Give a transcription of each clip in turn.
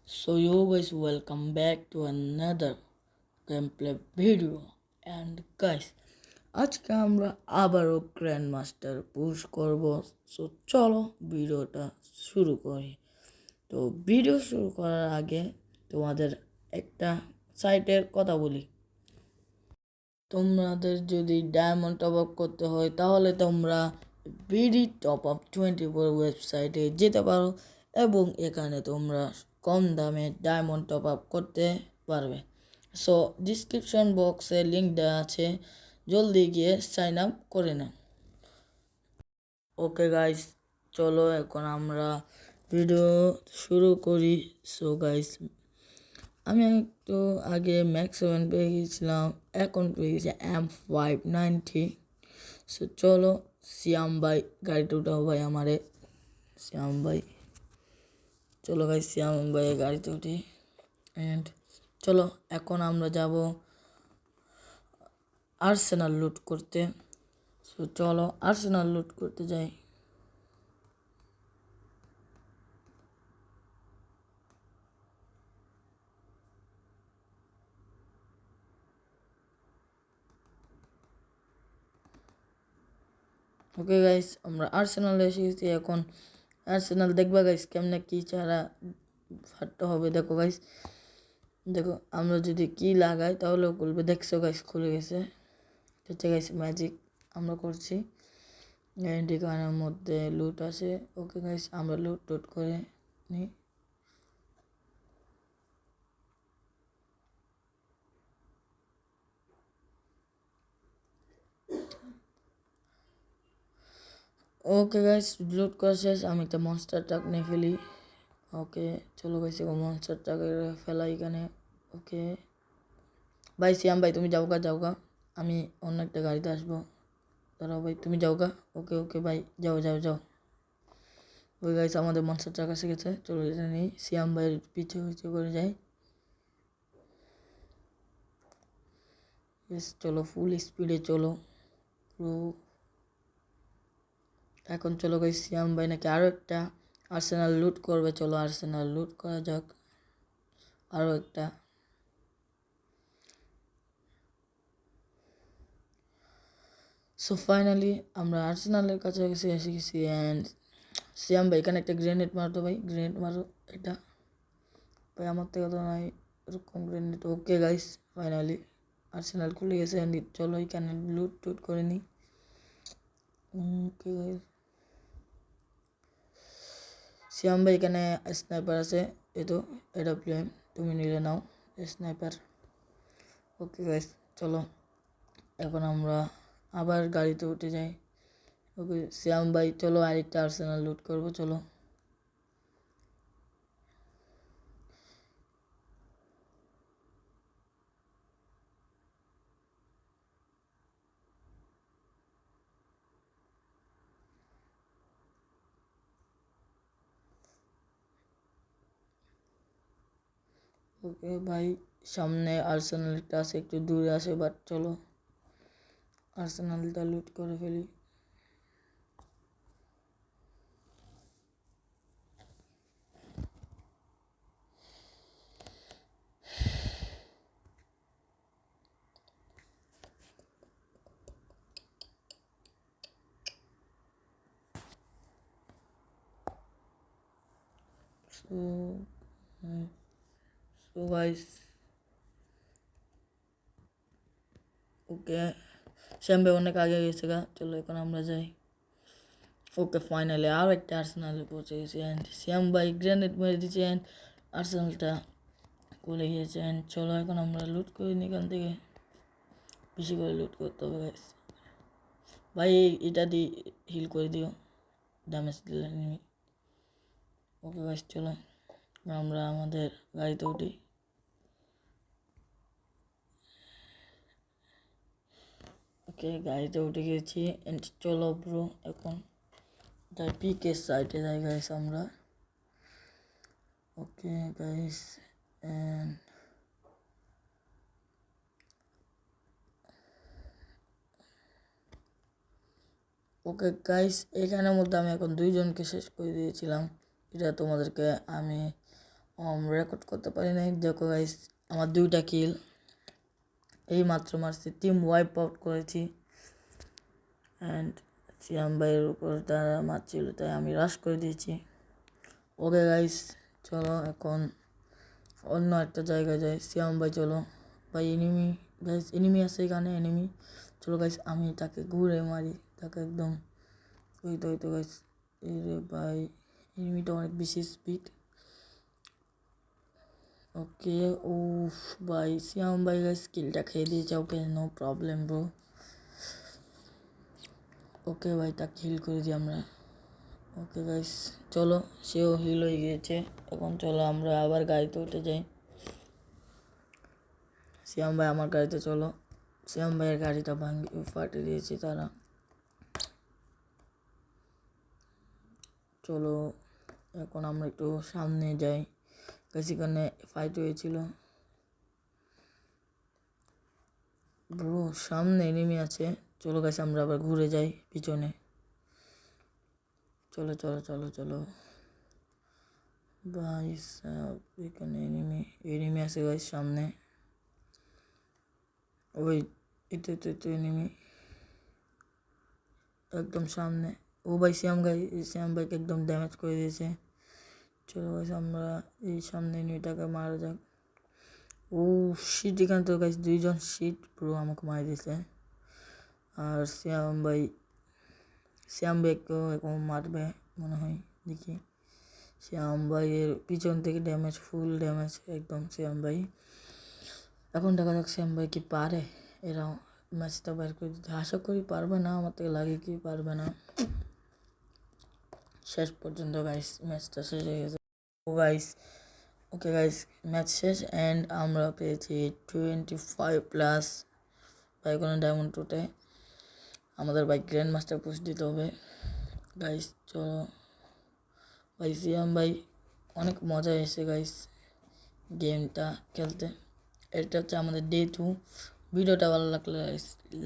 So you guys welcome back to another gameplay video and guys আজকে আমরা আবারও grand master push করব। So চলো ভিডিওটা শুরু করি। তো ভিডিও শুরু করার আগে তোমাদের একটা সাইটের কথা বলি। তোমাদের যদি ডায়মন্ড টপ আপ করতে হয় তাহলে তোমরা বিডি টপ আপ 24 ওয়েবসাইটে যেতে পারো এবং এখানে তোমরা কম দামে ডায়মন্ড টপ আপ করতে পারবে। সো ডিসক্রিপশন বক্সে লিঙ্ক দেওয়া আছে, জলদি গিয়ে সাইন আপ করে নাও। ওকে গাইস, চলো এখন আমরা ভিডিও শুরু করি। সো গাইস, আমি একটু আগে ম্যাক্স 7 পেয়ে গিয়েছিলাম, এখন পেয়ে গেছি M590। সো চলো শ্যাম ভাই গাড়িটা উঠাও ভাই আমারে। শ্যাম ভাই চলো ভাই, শ্যাম ভাই গাড়িতে উঠি অ্যান্ড চলো এখন আমরা যাব আর্সেনাল লুট করতে। সো চলো আর্সেনাল লুট করতে যাই। ওকে গাইস, আমরা আর্সেনালে এসে গেছি। এখন আর্সেনাল দেখবা গাইস কেমনে কি ছাড়া ফাটতে হবে। দেখো গাইস, দেখো আমরা যদি কি লাগাই তাহলেও খুলবে। দেখছো গাইস খুলে গেছে। হচ্ছে গাইস ম্যাজিক আমরা করছি। এখানের মধ্যে লুট আছে। ওকে গাইস, আমরা লুট করে নিই। ওকে গাইস, লুট করা শেষ। আমি একটা মনস্টার ট্রাক নিয়ে ফেলি। ওকে চলো গাইস, মনস্টার ট্রাক ফেলাই এখানে। ওকে ভাই শ্যাম ভাই তুমি যাও গা, আমি অন্য একটা গাড়িতে আসবো। দাঁড়াও ভাই, তুমি যাও গা। ওকে ওকে ভাই, যাও। ওই গাইস আমাদের মনস্টার ট্রাক এসে গেছে। চলো এটা নেই, শ্যাম ভাইয়ের পিছু করে যাই। চলো ফুল স্পিডে চলো পুরো। এখন চলো গাইস, শ্যাম ভাই নাকি আরও একটা আর্সেনাল লুট করবে। চলো আর্সেনাল লুট করা যাক আরও একটা। সো ফাইনালি আমরা আর্সেনালের কাছাকাছি এসে গেছি। অ্যান্ড শ্যাম ভাই এখানে একটা গ্রেনেড মারতো ভাই, গ্রেনেড মারো এটা ভাই, আমার থেকে তো নাই এরকম grenade. Okay guys, finally Arsenal খুলে গেছে। অ্যান্ড চলো এখানে লুট করে নিই। ওকে গাইস, শ্যাম ভাই এখানে স্নাইপার আছে, এই তো এরোপ্লেন তুমি নিলে নাও স্নাইপার। ওকে গাইস চলো এখন আমরা আবার গাড়িতে উঠে যাই। ওকে শ্যাম ভাই চলো আরেকটা আর্সেনাল লুট করবো চলো। ওকে ভাই, সামনে আর্সেনালটা আছে, একটু দূরে আছে, বাট চলো আর্সেনালটা লুট করে ফেলি। সো গাইস, ওকে শ্যাম ভাই অনেক আগে গেছে গা, চলো এখন আমরা যাই। ওকে ফাইনালি আরও একটা আর্সেনালে পৌঁছে গেছি। অ্যান্ড শ্যাম ভাই গ্রেনেড মেরে দিচ্ছে অ্যান্ড আর্সেনালটা করে গিয়েছে। অ্যান্ড চলো এখন আমরা লুট করি নি, এখান থেকে বেশি করে লুট করতে হবে গাইস। ভাই এটা দিয়ে হিল করে দিও, ড্যামেজ দিলে নিবি। ওকে গাইস চলো আমরা আমাদের গাড়িতে উঠি। ওকে গাড়িতে উঠে গেছি। এন্ড চলো ব্রো এখন যাই পিকে সাইডে যাই গাইস আমরা। Okay guys and okay guys, এখানের মধ্যে আমি এখন দুইজনকে শেষ করে দিয়েছিলাম। এটা তোমাদেরকে আমি রেকর্ড করতে পারি নাই। দেখো গাইস আমার 2টা কিল এই মাত্র মারছি, টিম ওয়াইপ আউট করেছি। অ্যান্ড সিয়াম ভাইয়ের উপর তারা মারছিল তাই আমি রাশ করে দিয়েছি। ওকে গাইস চলো এখন অন্য একটা জায়গায় যাই। সিয়াম ভাই চলো ভাই, এনিমি গাইস, এনিমি আছে এখানে, এনিমি। চলো গাইস আমি তাকে ঘুরে মারি, তাকে একদম ওই তো গাইস। এরে ভাই এনিমিটা অনেক বেশি স্পিড। ওকে উফ ভাই সিয়াম ভাই গাইস কিলটা খেয়ে দিয়েছে। Okay no problem bro. Okay ভাই তাকে হিল করে দিই আমরা। ওকে গাইস চলো সেও হিল হয়ে গিয়েছে। এখন চলো আমরা আবার গাড়িতে উঠে যাই। সিয়াম ভাই আমার গাড়িতে চলো। সিয়াম ভাইয়ের গাড়িটা ফাটিয়ে দিয়েছে তারা। চলো এখন আমরা একটু সামনে যাই, সেখানে ফাইট হয়েছিল ব্রো, সামনে এনিমি আছে। চলো গাইস আমরা আবার ঘুরে যাই পিছনে। চলো চলো চলো চলো ভাই এখানে এনিমি আছে গাইস সামনে। ওই এতে এনিমি একদম সামনে। ও ভাই শ্যাম ভাইকে একদম ড্যামেজ করে দিয়েছে। চলো গাইস আমরা এই সামনে এনিমিটাকে মারা যাক। ও শিট, এখানে তো গাইস 2জন শিট পুরো আমাকে মারা দিয়েছে। আর শ্যাম ভাইকেও এখন মারবে মনে হয়, দেখি। শ্যাম ভাইয়ের পিছন থেকে ড্যামেজ, ফুল ড্যামেজ একদম শ্যাম ভাই। এখন দেখা যাক শ্যাম ভাই কি পারে এরা ম্যাচটা বের করে দিতে। আশা করি পারবে না, আমার থেকে লাগে কি পারবে না। শেষ পর্যন্ত গাইস ম্যাচটা শেষ হয়ে গেছে। ও গাইস ওকে গাইস ম্যাচ শেষ অ্যান্ড আমরা পেয়েছি 25+ ভাই কোনো ডায়মন্ড টুটে। আমাদের ভাই গ্র্যান্ড মাস্টার পুশ দিতে হবে গাইস। চলো ভাই সিয়াম ভাই অনেক মজা এসে গাইস গেমটা খেলতে। এটা হচ্ছে আমাদের ডে 2। ভিডিওটা ভালো লাগলে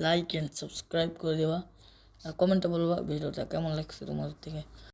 লাইক অ্যান্ড সাবস্ক্রাইব করে দেওয়া আর কমেন্টে বলবা ভিডিওটা কেমন লাগছে তোমাদের থেকে।